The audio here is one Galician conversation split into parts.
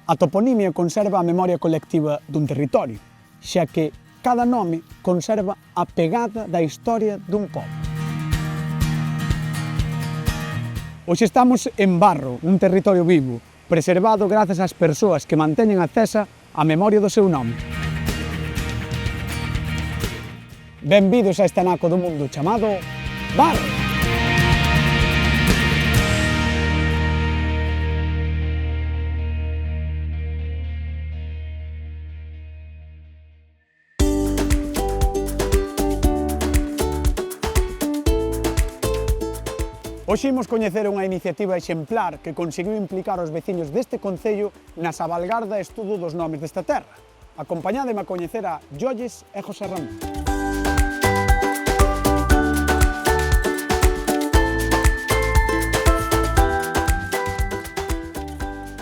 A toponimia conserva a memoria colectiva dun territorio, xa que cada nome conserva a pegada da historia dun pobo. Hoxe estamos en Barro, un territorio vivo, preservado grazas ás persoas que manteñen acesa a memoria do seu nome. Benvidos a este anaco do mundo chamado Barro. Hoxe imos coñecer unha iniciativa exemplar que conseguiu implicar os veciños deste concello na sabalgarda estudo dos nomes desta terra. Acompañádeme a coñecer a Jolles e José Ramón.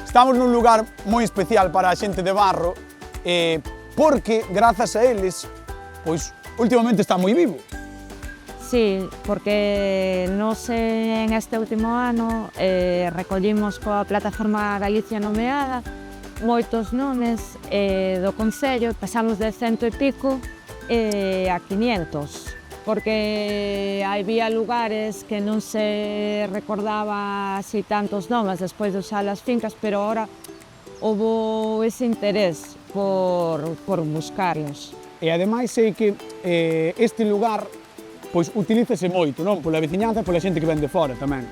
Estamos nun lugar moi especial para a xente de Barro porque, grazas a eles, pois, últimamente está moi vivo. Sí, porque nos en este último ano recollimos coa plataforma Galicia Nomeada moitos nomes do concello, pasamos de 100 e pico a 500, porque había lugares que non se recordaba así tantos nomes despois de usar as fincas, pero ahora houve ese interés por buscarlos. E ademais sei que este lugar pois utilícese moito, non? Pola veciñanza e pola xente que ven de fora tamén.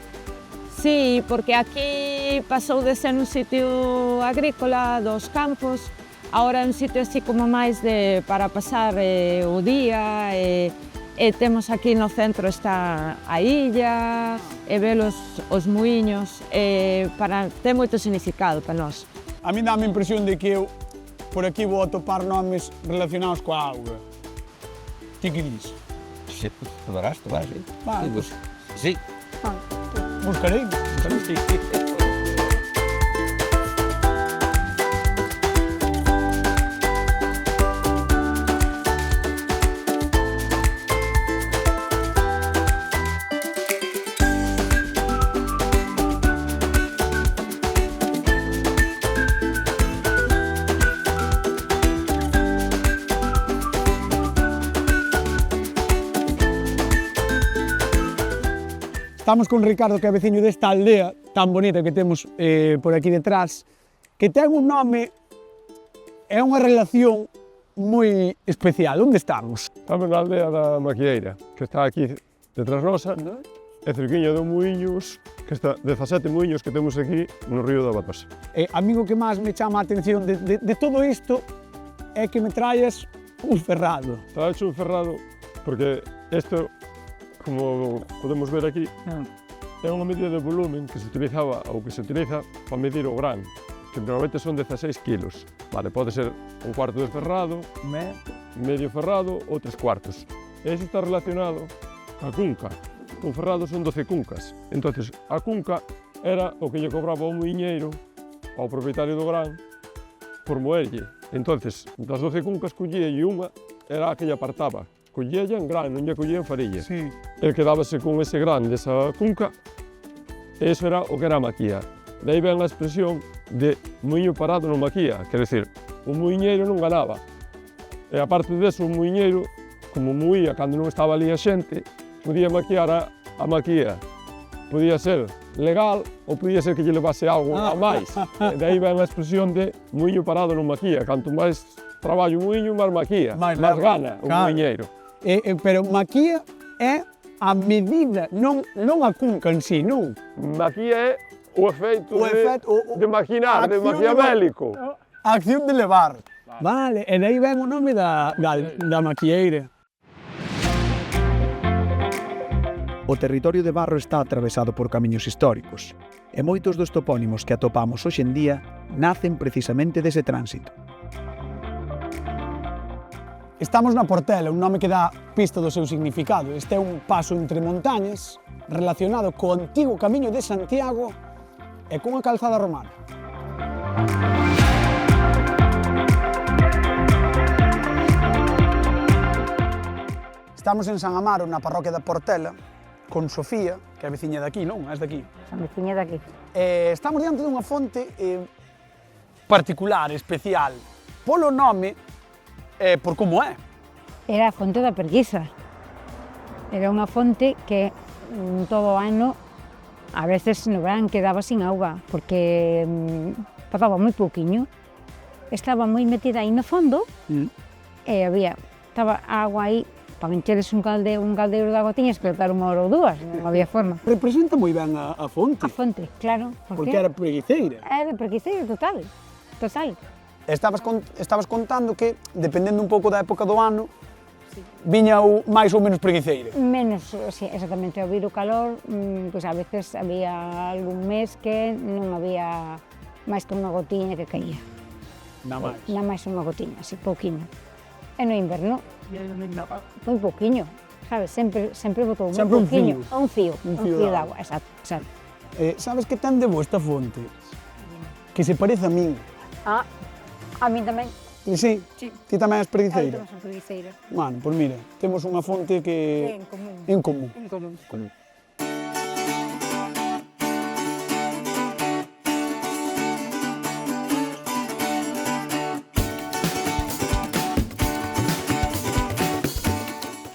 Sí, porque aquí pasou de ser un sitio agrícola dos campos, agora é un sitio así como máis para pasar o día, e temos aquí no centro está a illa, e ver os muiños, ten moito significado para nós. A mí dame a impresión de que eu por aquí vou atopar nomes relacionados coa auga. Ti que dis? Sí, podrás, sí. Vale. Sí. Buscarei. Sí. Estamos con Ricardo, que é veciño desta aldea tan bonita que temos por aquí detrás, que ten un nome e unha relación moi especial. Onde estamos? Estamos na aldea da Maquieira, que está aquí detrás nosa, e cerquiña de muiños, que está 17 muiños que temos aquí no río da Batosa. A mí o que máis me chama a atención de todo isto é que me traes un ferrado. Está hecho un ferrado porque isto, como podemos ver aquí, é unha medida de volumen que se utilizaba ou que se utiliza para medir o gran, que normalmente son 16 kilos. Vale, pode ser un cuarto de ferrado, medio ferrado ou 3/4. E iso está relacionado ca cunca. Un ferrado son 12 cuncas. Entonces, a cunca era o que lle cobraba o muiñeiro ao propietario do gran por moerlle. Entonces, das 12 cuncas collía e unha era a que lle apartaba. Collía en gran, non lle collía en farilla. Sí. El quedábase con ese gran desa cunca, e iso era o que era a maquía. De aí ven a expresión de muiño parado no maquía, quer decir, o muiñeiro non ganaba. E aparte deso, o muiñeiro, como muía cando non estaba ali a xente, podía maquiar a maquía. Podía ser legal ou podía ser que lle levase algo a máis. E de aí ven a expresión de muiño parado no maquía. Canto máis traballo o muiño, máis maquía, máis gana o muiñeiro. Pero maquía é a medida, non a cunca en sí, non? Maquía é o efeito de maquinar, de maquiavélico. A acción de levar. Vale, e daí ven o nome da maquieira. O territorio de Barro está atravesado por camiños históricos, e moitos dos topónimos que atopamos hoxe en día nacen precisamente dese tránsito. Estamos na Portela, un nome que dá pista do seu significado. Este é un paso entre montañas relacionado co antigo camiño de Santiago e cunha calzada romana. Estamos en San Amaro, na parroquia da Portela, con Sofía, que é veciña daqui, non? És daqui. Son veciña daqui. Estamos diante dunha fonte particular, especial, polo nome e por como é. Era a fonte da Perguiza. Era unha fonte que todo o ano, a veces no verán, quedaba sin auga, porque pasaba moi pouquiño. Estaba moi metida aí no fondo e estaba agua aí, para encheres un caldeiro de agua tiñas que botar unha hora ou dúas, non había forma. Representa moi ben a fonte. A fonte, claro. Porque era preguiceira. Era preguiceira total, total. Estabas contando que, dependendo un pouco da época do ano, viña máis ou menos preguiceira. Menos, sí, exactamente, ao vir o calor, pois a veces había algún mes que non había máis que unha gotiña que caía. Nada máis. Nada máis unha gotiña, así, pouquiño. E no inverno, moi pouquiño, sabes, sempre botou moi pouquiño. Un fío de agua, exacto. Sabes que ten de bo esta fonte? Que se parece a min. A min tamén. Sí? Ti tamén és preguiceira? Eu tamén son preguiceira. Bueno, pois mira, temos unha fonte que... En común.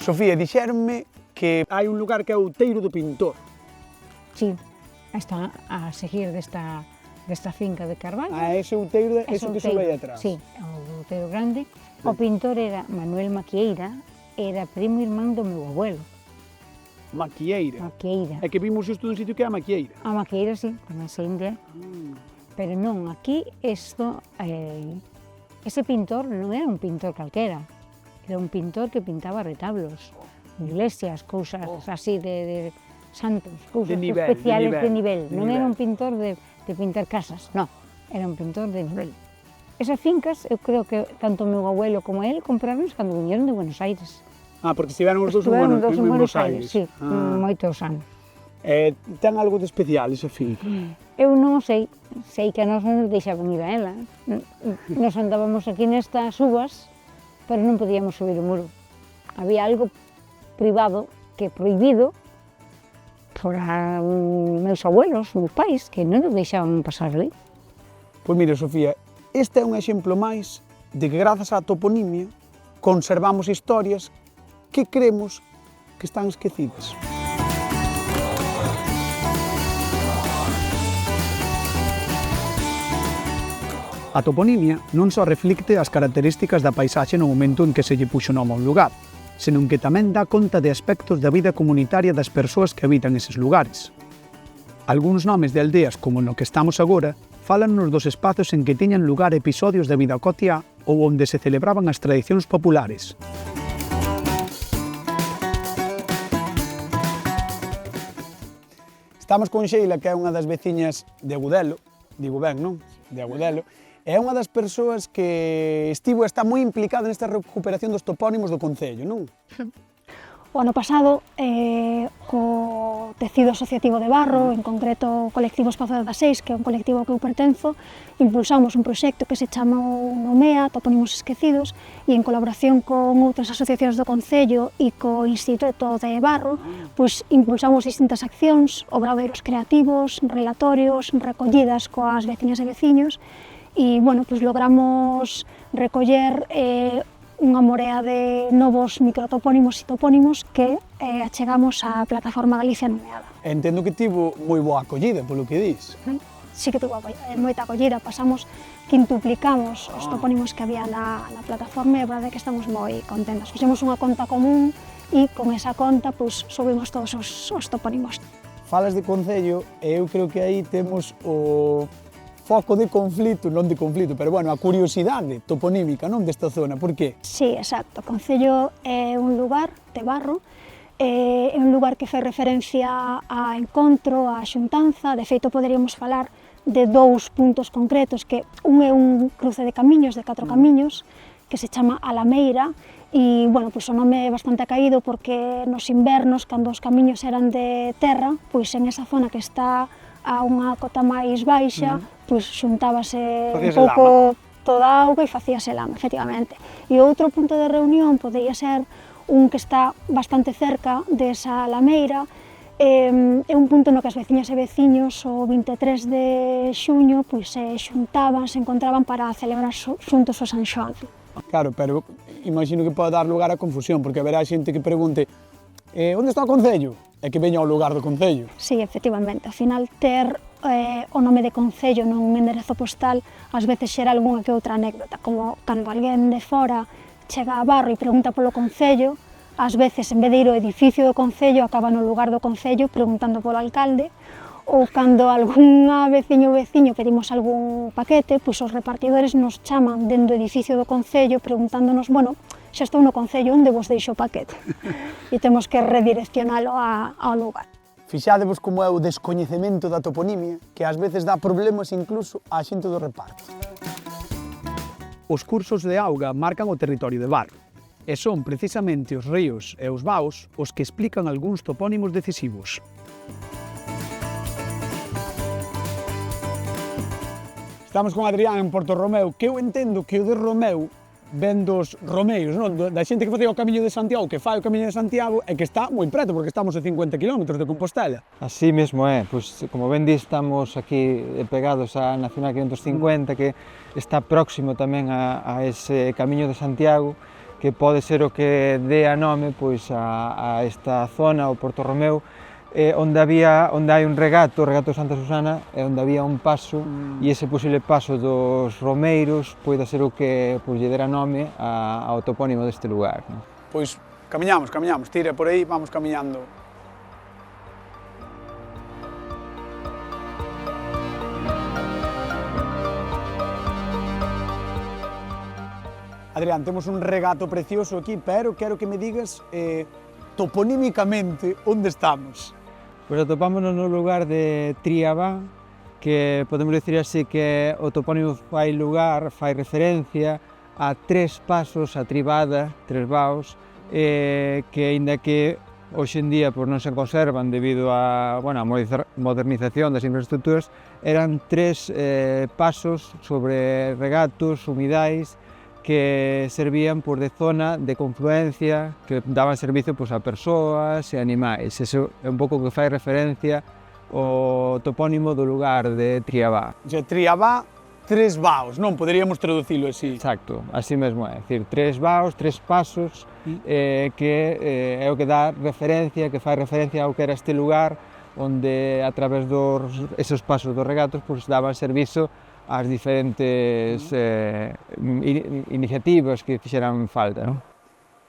Sofía, dixéronme que hai un lugar que é o Outeiro do Pintor. Sí, está a seguir desta finca de Carballo. Ese outeiro, eso que se vai atrás. Sí, é un outeiro grande. O pintor era Manuel Maquieira, era primo irmán do meu abuelo. Maquieira. Maquieira. É que vimos isto dun sitio que é a Maquieira. A Maquieira, sí, tamén sei onde é. Pero non, aquí ese pintor non era un pintor calquera. Era un pintor que pintaba retablos, iglesias, cousas así de santos, cousas especiales de nivel. Non era un pintor de pintar casas, non, era un pintor de nivel. Esas fincas, eu creo que tanto o meu abuelo como ele compraron cando viñeron de Buenos Aires. Porque estiveron os dous en Buenos Aires. Sí, moitos anos. Ten algo de especial esa finca? Eu non o sei que a nos non nos deixaban ir a ela. Nos andábamos aquí nestas uvas, pero non podíamos subir o muro. Había algo privado que prohibido por meus abuelos, meus pais, que non nos deixaban pasar ali. Pois mira, Sofía, este é un exemplo máis de que grazas á toponimia conservamos historias que cremos que están esquecidas. A toponimia non só reflicte as características da paisaxe no momento en que se lle puxo nome a un lugar, senón que tamén dá conta de aspectos da vida comunitaria das persoas que habitan eses lugares. Algúns nomes de aldeas, como no que estamos agora, fálannos dos espazos en que tiñan lugar episodios da vida cotiá ou onde se celebraban as tradicións populares. Estamos con Xeila, que é unha das veciñas de Agudelo, digo ben, non? De Agudelo, é unha das persoas que está moi implicada nesta recuperación dos topónimos do concello, non? O ano pasado, co tecido asociativo de Barro, en concreto o colectivo Espazo 16, que é un colectivo que eu pertenzo, impulsamos un proxecto que se chama Nomea, Topónimos Esquecidos, e en colaboración con outras asociacións do Concello e co Instituto de Barro, pois impulsamos distintas accións, obradoiros creativos, relatorios, recollidas coas veciñas e veciños, e, bueno, pois logramos recoller unha morea de novos microtopónimos e topónimos que achegamos á plataforma Galicia Nomeada. Entendo que tivo moi boa acollida, polo que dis. Sí que tivo moita acollida, quintuplicamos os topónimos que había na plataforma e a verdade é que estamos moi contentos. Fixemos unha conta común e con esa conta pois, subimos todos os topónimos. Falas de concello e eu creo que aí temos o foco de conflito, non de conflito, pero bueno, a curiosidade toponímica, non, desta zona, por qué? Sí, exacto. O Concello é un lugar de Barro, é un lugar que fai referencia a encontro, a xuntanza, de feito poderíamos falar de dous puntos concretos, que un é un cruce de camiños, de 4 camiños, que se chama Alameira, e, bueno, pois o nome é bastante caído porque nos invernos, cando os camiños eran de terra, pois en esa zona que está a unha cota máis baixa, pois xuntábase un pouco toda a auga e facíase lama, efectivamente. E outro punto de reunión podería ser un que está bastante cerca desa lameira, é un punto no que as veciñas e veciños o 23 de xuño pois, se xuntaban, se encontraban para celebrar xuntos o San Xoán. Claro, pero imagino que pode dar lugar a confusión, porque haberá xente que pregunte onde está o Concello? E que veña ao lugar do Concello. Sí, efectivamente, ao final ter o nome de Concello nun enderezo postal ás veces xera algunha que outra anécdota, como cando alguén de fora chega a Barro e pregunta polo Concello, ás veces, en vez de ir ao edificio do Concello, acaba no lugar do Concello preguntando polo alcalde, ou cando algunha veciño ou veciño pedimos algún paquete, pois os repartidores nos chaman dentro do edificio do Concello preguntándonos, bueno, xa estou no Concello, onde vos deixo o paquete? E temos que redireccionalo ao lugar. Fixádevos como é o descoñecemento da toponimia, que ás veces dá problemas incluso á xente do reparto. Os cursos de auga marcan o territorio de Barro, e son precisamente os ríos e os vaos os que explican algúns topónimos decisivos. Estamos con Adrián en Porto Romeu, que eu entendo que o de Romeu ven dos romeiros, non? Da xente que facía o Camiño de Santiago, que fai o Camiño de Santiago, e que está moi preto, porque estamos a 50 km de Compostela. Así mesmo é, pois, como ben di, estamos aquí pegados á Nacional 550, que está próximo tamén a ese Camiño de Santiago, que pode ser o que dé a nome pois, a esta zona, o Porto Romeu, onde hai un regato, o regato de Santa Susana, onde había un paso, e ese posible paso dos romeiros pode ser o que lle dera nome ao topónimo deste lugar. Non? Pois camiñamos, tira por aí, vamos camiñando. Adrián, temos un regato precioso aquí, pero quero que me digas toponímicamente onde estamos. Pois atopámonos no lugar de Triabá, que podemos dicir así que o topónimo fai referencia a tres pasos, a Tribada, tres vaos, que aínda que hoxe en día non se conservan debido a modernización das infraestructuras, eran tres pasos sobre regatos, humidais, que servían de zona de confluencia, que daban servicio a persoas e animais. Eso é un pouco que fai referencia ao topónimo do lugar de Triabá. Triabá, tres vaos, non? Poderíamos traducilo así. Exacto, así mesmo é. Dicir, tres vaos, tres pasos, que é o que dá referencia, que fai referencia ao que era este lugar, onde a través esos pasos dos regatos daban servizo as diferentes iniciativas que fixeran falta. Non?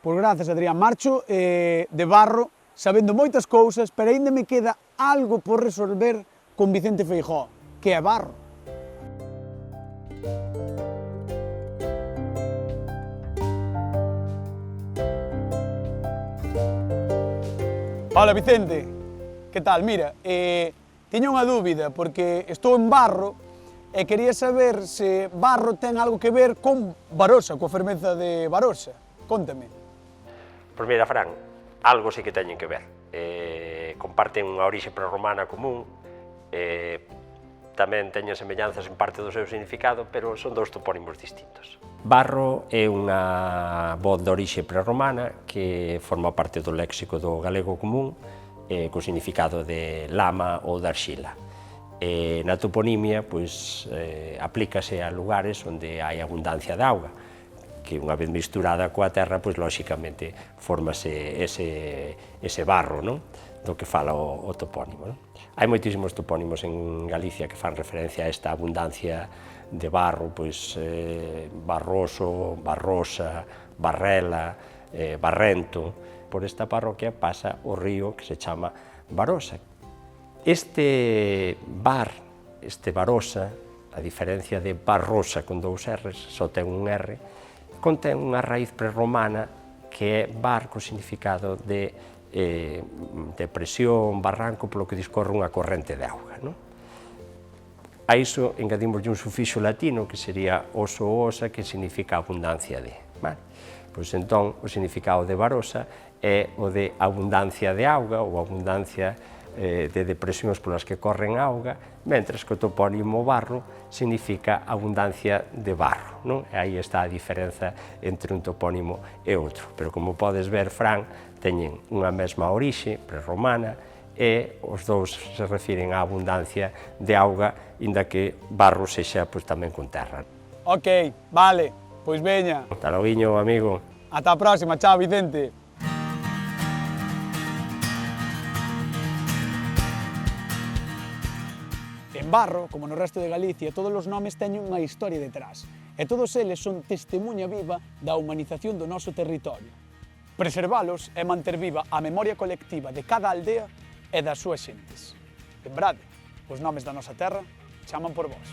Pois grazas, Adrián. Marcho de Barro, sabendo moitas cousas, pero ainda me queda algo por resolver con Vicente Feijóo, que é Barro. Hola, Vicente. Que tal? Mira, teño unha dúbida, porque estou en Barro, e quería saber se Barro ten algo que ver con Barosa, coa fermenza de Barosa. Cóntame. Pois mira, Fran, algo sí que teñen que ver. Comparten unha orixe prerromana común, tamén teñen semellanzas en parte do seu significado, pero son dous topónimos distintos. Barro é unha voz de orixe prerromana que forma parte do léxico do galego común, co significado de lama ou de arxila. Na toponimia, aplícase a lugares onde hai abundancia de auga, que unha vez misturada coa terra, lóxicamente, formase ese barro, non? Do que fala o topónimo. Non? Hai moitísimos topónimos en Galicia que fan referencia a esta abundancia de barro, Barroso, Barrosa, Barrela, Barrento. Por esta parroquia pasa o río que se chama Barosa. Este Barosa, a diferencia de Barrosa con dous R's, só ten un R, contén unha raíz prerromana que é bar co significado de depresión, barranco, polo que discorre unha corrente de auga. Non? A iso engadimos un sufixo latino que sería oso osa, que significa abundancia de. Vale? Pois entón, o significado de Barosa é o de abundancia de auga ou abundancia de depresións polas que corren auga, mentres que o topónimo Barro significa abundancia de barro. Non? E aí está a diferenza entre un topónimo e outro. Pero como podes ver, Fran, teñen unha mesma orixe prerromana, e os dous se refiren á abundancia de auga, inda que barro sexa tamén con terra. Ok, vale, pois veña. Ata loguiño, amigo. Ata a próxima, chao Vicente. En Barro, como no resto de Galicia, todos os nomes teñen unha historia detrás, e todos eles son testemunha viva da humanización do noso territorio. Preservalos é manter viva a memoria colectiva de cada aldea e das súas xentes. Lembrade, os nomes da nosa terra chaman por vós.